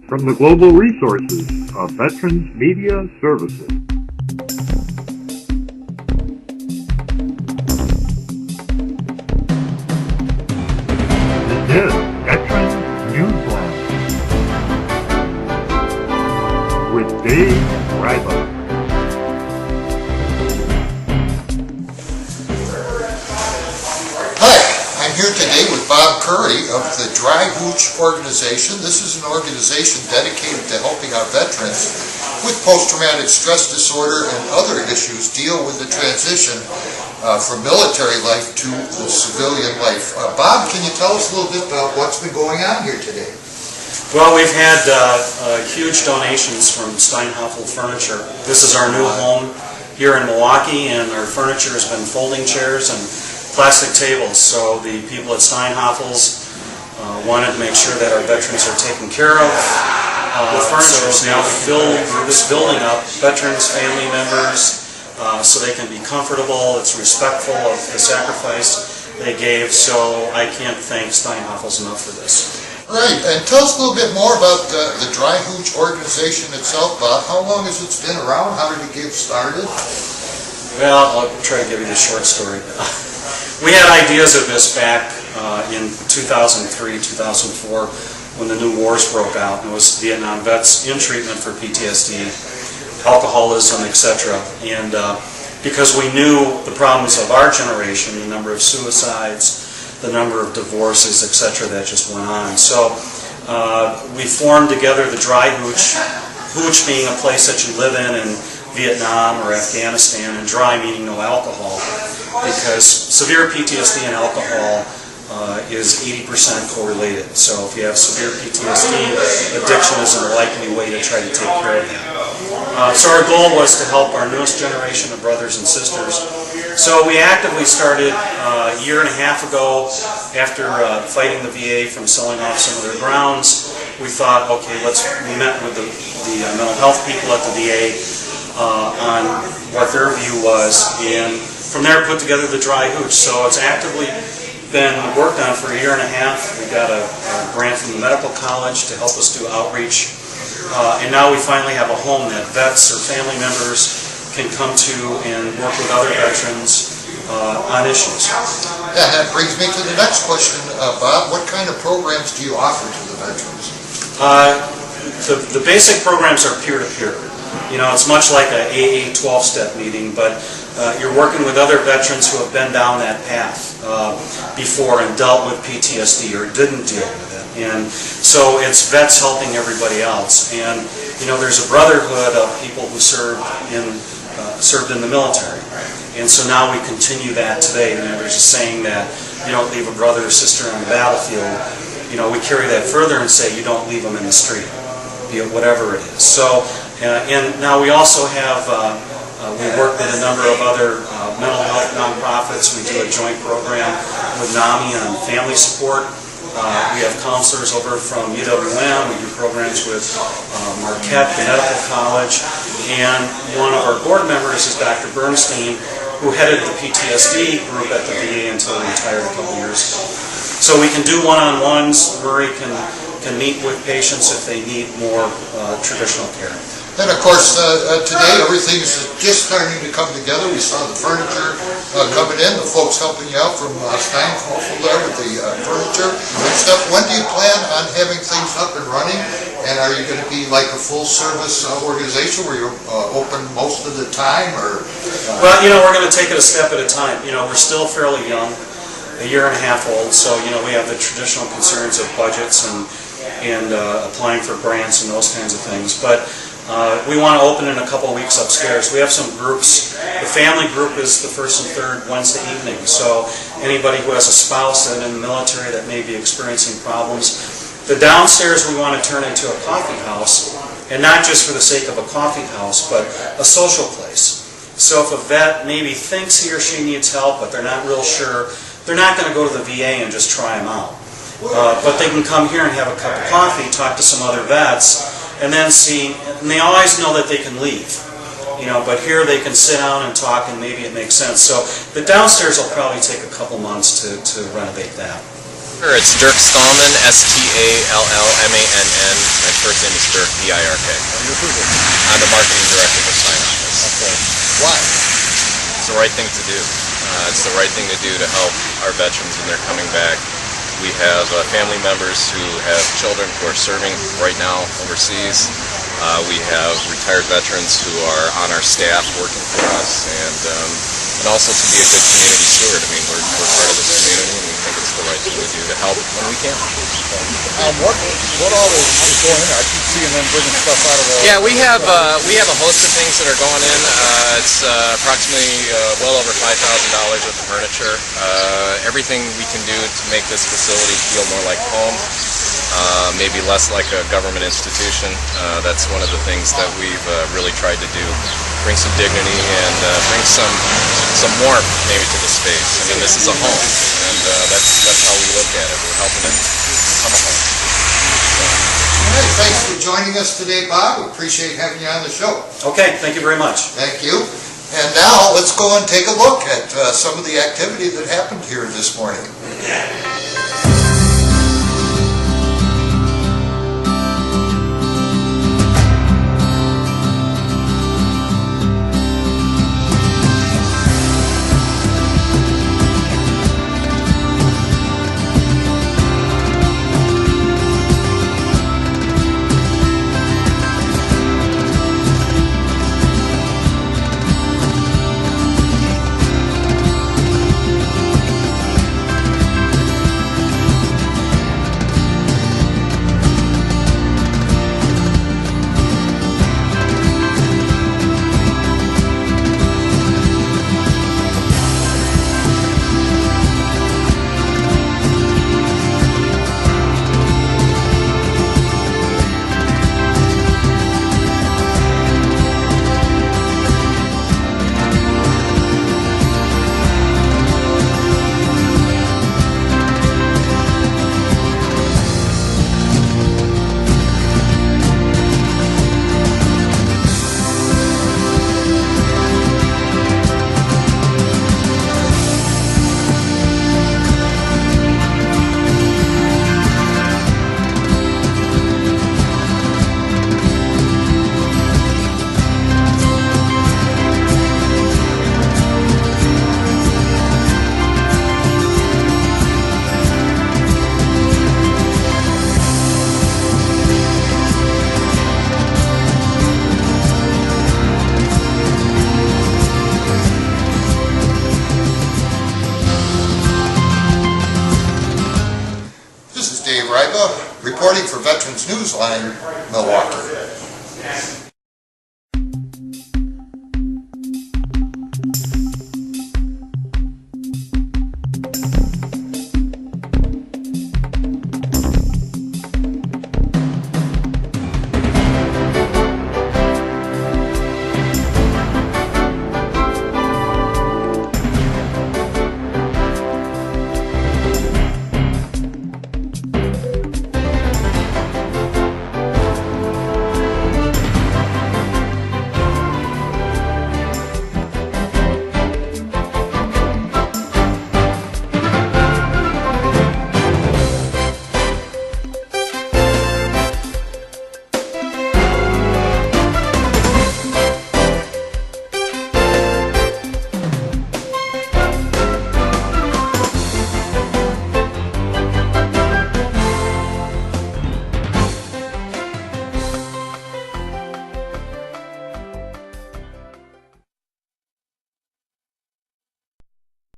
from the global resources of Veterans Media Services. This is Veterans Newsline with Dave Ryba. I'm here today with Bob Curry of the Dry Hooch organization. This is an organization dedicated to helping our veterans with post-traumatic stress disorder and other issues deal with the transition from military life to the civilian life. Bob, can you tell us a little bit about what's been going on here today? Well, we've had huge donations from Steinhoffel Furniture. This is our new home here in Milwaukee, and our furniture has been folding chairs and plastic tables. So the people at Steinhoffel's wanted to make sure that our veterans are taken care of. The furniture is now filled this building up, veterans, family members, so they can be comfortable. It's respectful of the sacrifice they gave. So I can't thank Steinhoffel's enough for this. Right, and tell us a little bit more about the Dry Hooch organization itself, Bob. How long has it been around? How did it get started? Well, I'll try to give you the short story. We had ideas of this back in 2003, 2004, when the new wars broke out. And it was Vietnam vets in treatment for PTSD, alcoholism, etc. And because we knew the problems of our generation, the number of suicides, the number of divorces, etc., that just went on. So we formed together the Dry Hooch, hooch being a place that you live in Vietnam or Afghanistan, and dry meaning no alcohol, because severe PTSD and alcohol is 80% correlated. So if you have severe PTSD, addiction is a likely way to try to take care of that. So our goal was to help our newest generation of brothers and sisters. So we actively started a year and a half ago after fighting the VA from selling off some of their grounds. We thought, okay, we met with the mental health people at the VA on what their view was, and from there put together the Dry Hooch. So it's actively been worked on for a year and a half. We got a grant from the medical college to help us do outreach, and now we finally have a home that vets or family members can come to and work with other veterans on issues. Yeah, that brings me to the next question, Bob. What kind of programs do you offer to the veterans? The basic programs are peer-to-peer. You know, it's much like a AA 12-step meeting, but you're working with other veterans who have been down that path before and dealt with PTSD or didn't deal with it. And so it's vets helping everybody else. And, you know, there's a brotherhood of people who served in the military. And so now we continue that today. You know, there's a saying that you don't leave a brother or sister on the battlefield. You know, we carry that further and say you don't leave them in the street, be it whatever it is. So, and now we also have, we work with a number of other mental health nonprofits. We do a joint program with NAMI on family support. We have counselors over from UWM. We do programs with Marquette, the medical college. And one of our board members is Dr. Bernstein, who headed the PTSD group at the VA until he retired a couple years ago. So we can do one-on-ones. Murray can meet with patients if they need more traditional care. And of course, today everything is just starting to come together. We saw the furniture coming in, the folks helping you out from Steinhoffel there with the furniture and stuff. When do you plan on having things up and running? And are you going to be like a full-service organization where you're open most of the time? Or Well, you know, we're going to take it a step at a time. You know, we're still fairly young, a year and a half old, so, you know, we have the traditional concerns of budgets and applying for grants and those kinds of things. But we want to open in a couple of weeks upstairs. We have some groups. The family group is the first and third Wednesday evening. So anybody who has a spouse and in the military that may be experiencing problems. The downstairs we want to turn into a coffee house, and not just for the sake of a coffee house, but a social place. So if a vet maybe thinks he or she needs help, but they're not real sure, they're not going to go to the VA and just try them out. But they can come here and have a cup of coffee, talk to some other vets, and then see, and they always know that they can leave, you know, but here they can sit down and talk and maybe it makes sense. So the downstairs will probably take a couple months to renovate that. Sure, it's Dirk Stallman, S-T-A-L-L-M-A-N-N. My first name is Dirk, D-I-R-K. I'm the marketing director of the sign office. Okay. Why? It's the right thing to do. It's the right thing to do to help our veterans when they're coming back. We have family members who have children who are serving right now overseas. We have retired veterans who are on our staff working for us, and also to be a good community steward. I mean, we're part of this community, and we think it's the right thing to do to help when we can. What all is going in there? I keep seeing them bringing stuff out of the... Yeah, we have a host of things that are going in. It's approximately well over $5,000 worth of furniture. Everything we can do to make this facility feel more like home. Maybe less like a government institution. That's one of the things that we've really tried to do. Bring some dignity and bring some warmth maybe to the space. I mean, this is a home, and that's how we look at it. We're helping it become a home. All right, thanks for joining us today, Bob. We appreciate having you on the show. Okay, thank you very much. Thank you. And now let's go and take a look at some of the activity that happened here this morning. Reporting for Veterans Newsline, Milwaukee.